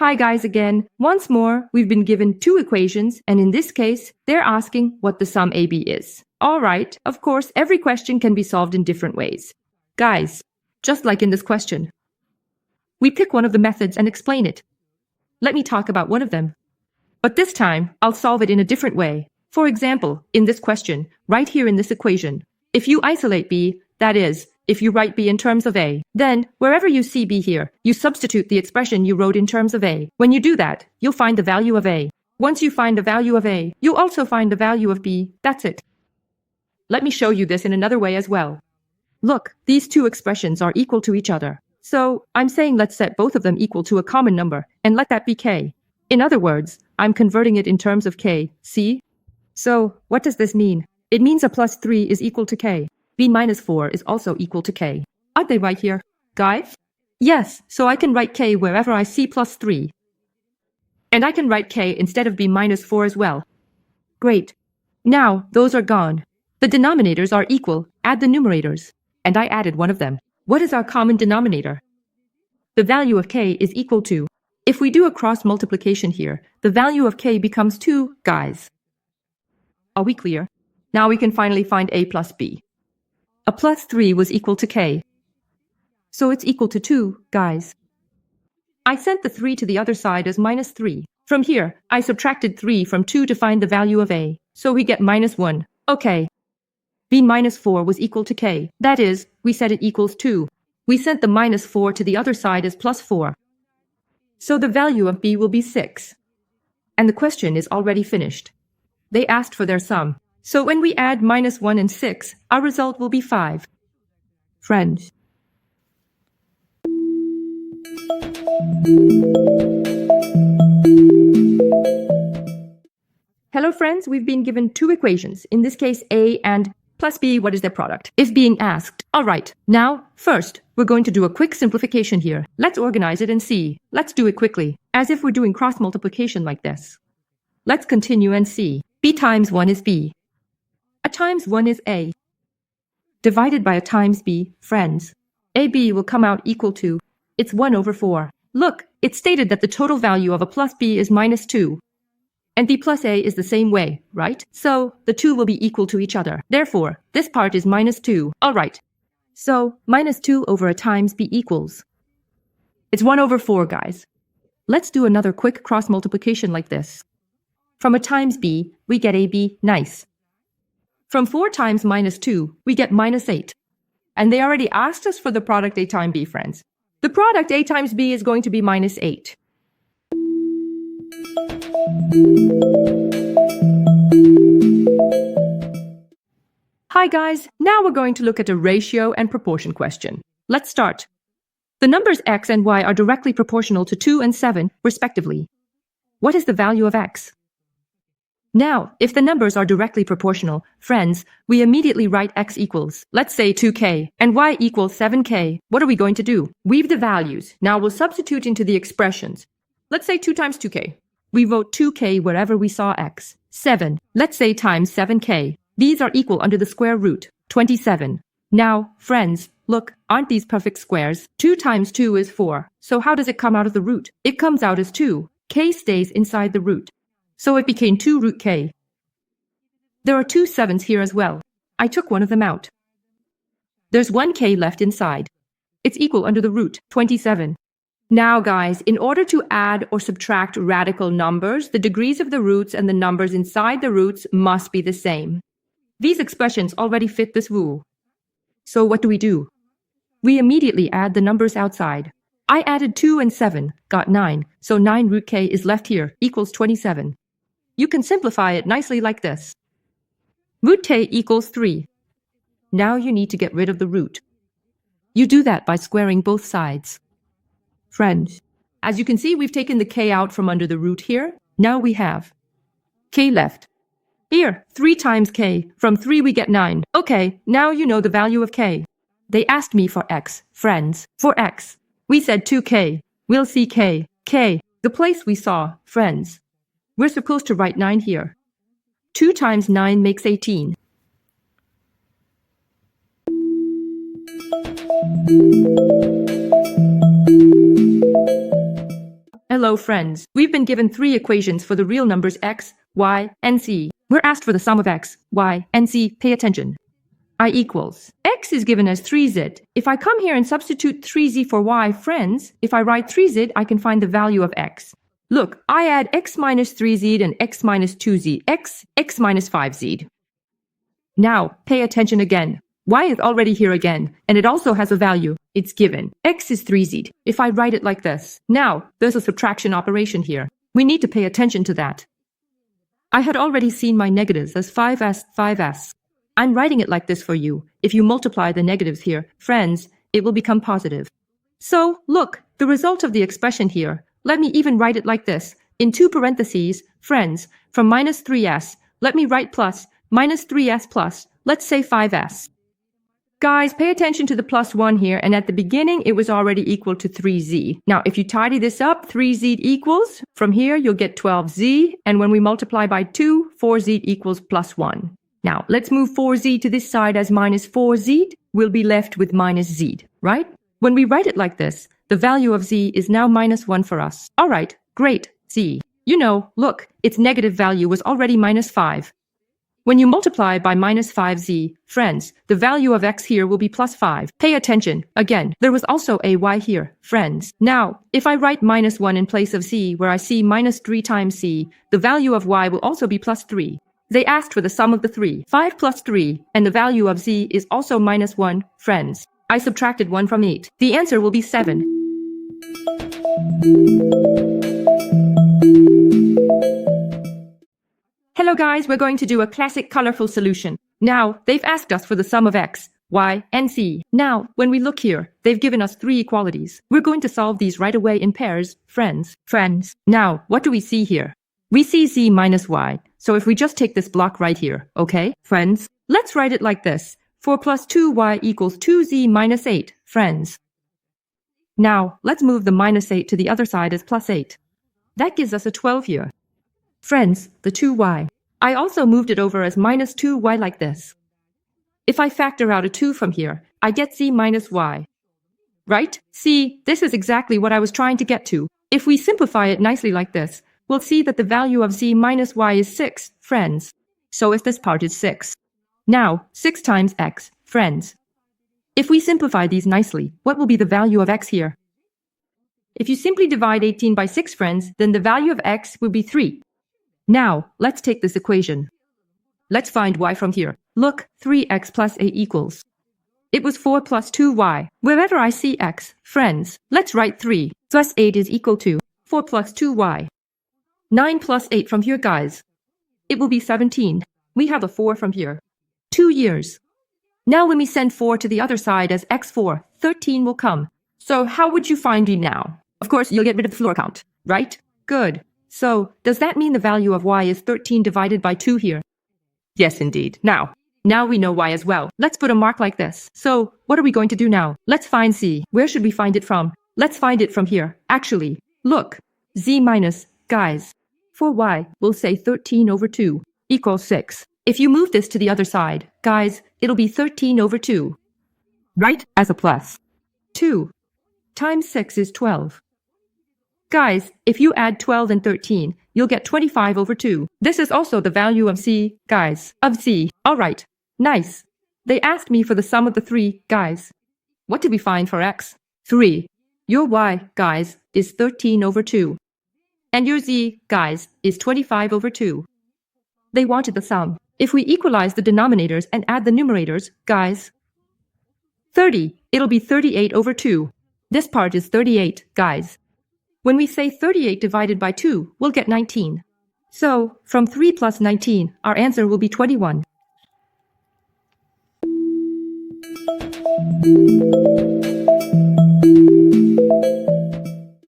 Hi guys again. Once more, we've been given two equations, and in this case, they're asking what the sum AB is. Alright, of course, every question can be solved in different ways. Guys, just like in this question, we pick one of the methods and explain it. Let me talk about one of them. But this time, I'll solve it in a different way. For example, in this question, right here in this equation, if you isolate B, that is, if you write B in terms of A, then wherever you see B here, you substitute the expression you wrote in terms of A. When you do that, you'll find the value of A. Once you find the value of A, you'll also find the value of B. That's it. Let me show you this in another way as well. Look, these two expressions are equal to each other. So I'm saying let's set both of them equal to a common number and let that be K. In other words, I'm converting it in terms of K. See? So what does this mean? It means a plus 3 is equal to K. B minus 4 is also equal to K. Aren't they right here, guys? Yes, so I can write K wherever I see plus 3. And I can write K instead of B minus 4 as well. Great. Now, those are gone. The denominators are equal. Add the numerators. And I added one of them. What is our common denominator? The value of K is equal to. If we do a cross multiplication here, the value of K becomes 2, guys. Are we clear? Now we can finally find A plus B. A plus 3 was equal to K. So it's equal to 2, guys. I sent the 3 to the other side as minus 3. From here, I subtracted 3 from 2 to find the value of A. So we get minus 1. Okay. B minus 4 was equal to K. That is, we said it equals 2. We sent the minus 4 to the other side as plus 4. So the value of B will be 6. And the question is already finished. They asked for their sum. So when we add minus 1 and 6, our result will be 5. Friends. Hello friends, we've been given two equations, in this case A and plus B, what is their product? If being asked. Alright, now, first, we're going to do a quick simplification here. Let's organize it and see. Let's do it quickly, as if we're doing cross multiplication like this. Let's continue and see. B times 1 is B. A times 1 is A. Divided by a times B, friends. AB will come out equal to, it's 1 over 4. Look, it's stated that the total value of a plus B is minus 2. And B plus A is the same way, right? So, the two will be equal to each other. Therefore, this part is minus 2. Alright. So, minus 2 over a times B equals. It's 1 over 4, guys. Let's do another quick cross multiplication like this. From a times B, we get AB, nice. From 4 times minus 2, we get minus 8. And they already asked us for the product A times B, friends. The product A times B is going to be minus 8. Hi guys, now we're going to look at a ratio and proportion question. Let's start. The numbers x and y are directly proportional to 2 and 7, respectively. What is the value of x? Now, if the numbers are directly proportional, friends, we immediately write x equals, let's say 2k, and y equals 7k. What are we going to do? Weave the values. Now we'll substitute into the expressions. Let's say 2 times 2k. We vote 2k wherever we saw x. 7. Let's say times 7k. These are equal under the square root, 27. Now, friends, look, aren't these perfect squares? 2 times 2 is 4. So how does it come out of the root? It comes out as 2. K stays inside the root. So it became 2 root k. There are 2 7s here as well. I took one of them out. There's 1 k left inside. It's equal under the root, 27. Now guys, in order to add or subtract radical numbers, the degrees of the roots and the numbers inside the roots must be the same. These expressions already fit this rule. So what do? We immediately add the numbers outside. I added 2 and 7, got 9, so 9 root k is left here, equals 27. You can simplify it nicely like this. Root k equals 3. Now you need to get rid of the root. You do that by squaring both sides. Friends, as you can see, we've taken the k out from under the root here. Now we have k left. Here, 3 times k. From 3 we get 9. Okay, now you know the value of k. They asked me for x, friends. For x. We said 2k. We'll see k. K, the place we saw, friends. We're supposed to write 9 here. 2 times 9 makes 18. Hello friends, we've been given 3 equations for the real numbers x, y, and z. We're asked for the sum of x, y, and z. Pay attention. I equals. X is given as 3z. If I come here and substitute 3z for y, friends, if I write 3z, I can find the value of x. Look, I add x minus 3z and x minus 2z, x minus 5z. Now, pay attention again. Y is already here again, and it also has a value. It's given. X is 3z. If I write it like this. Now, there's a subtraction operation here. We need to pay attention to that. I had already seen my negatives as 5s, 5s. I'm writing it like this for you. If you multiply the negatives here, friends, it will become positive. So, look, the result of the expression here. Let me even write it like this. In 2 parentheses, friends, from minus 3s, let me write plus, minus 3s plus, let's say 5s. Guys, pay attention to the plus 1 here, and at the beginning, it was already equal to 3z. Now, if you tidy this up, 3z equals, from here, you'll get 12z, and when we multiply by 2, 4z equals plus 1. Now, let's move 4z to this side as minus 4z. We'll be left with minus z, right? When we write it like this, the value of z is now minus 1 for us. All right, great, z. You know, look, its negative value was already minus 5. When you multiply by minus 5z, friends, the value of x here will be plus 5. Pay attention. Again, there was also a y here, friends. Now, if I write minus 1 in place of z, where I see minus 3 times c, the value of y will also be plus 3. They asked for the sum of the 3. 5 plus 3, and the value of z is also minus 1, friends. I subtracted 1 from 8. The answer will be 7. Hello guys, we're going to do a classic colorful solution. Now, they've asked us for the sum of x, y, and z. Now, when we look here, they've given us 3 equalities. We're going to solve these right away in pairs, friends. Now, what do we see here? We see z minus y. So if we just take this block right here, okay, friends? Let's write it like this. 4 plus 2y equals 2z minus 8, friends. Now, let's move the minus 8 to the other side as plus 8. That gives us a 12 here. Friends, the 2y. I also moved it over as minus 2y like this. If I factor out a 2 from here, I get z minus y. Right? See, this is exactly what I was trying to get to. If we simplify it nicely like this, we'll see that the value of z minus y is 6, friends. So if this part is 6. Now, 6 times x, friends. If we simplify these nicely, what will be the value of x here? If you simply divide 18 by 6, friends, then the value of x will be 3. Now, let's take this equation. Let's find y from here. Look, 3x plus 8 equals. It was 4 plus 2y. Wherever I see x, friends, let's write 3 plus 8 is equal to 4 plus 2y. 9 plus 8 from here, guys. It will be 17. We have a 4 from here. 2 years. Now when we send 4 to the other side as x4, 13 will come. So how would you find d now? Of course, you'll get rid of the floor count, right? Good. So, does that mean the value of y is 13 divided by 2 here? Yes, indeed. Now we know y as well. Let's put a mark like this. So, what are we going to do now? Let's find z. Where should we find it from? Let's find it from here. Actually, look. Z minus, guys. For y, we'll say 13 over 2 equals 6. If you move this to the other side, guys, it'll be 13 over 2. Right? As a plus. 2 times 6 is 12. Guys, if you add 12 and 13, you'll get 25 over 2. This is also the value of z, guys, of z. All right, nice. They asked me for the sum of the 3, guys. What did we find for x? 3. Your y, guys, is 13 over 2. And your z, guys, is 25 over 2. They wanted the sum. If we equalize the denominators and add the numerators, guys, 30, it'll be 38 over 2. This part is 38, guys. When we say 38 divided by 2, we'll get 19. So, from 3 plus 19, our answer will be 21.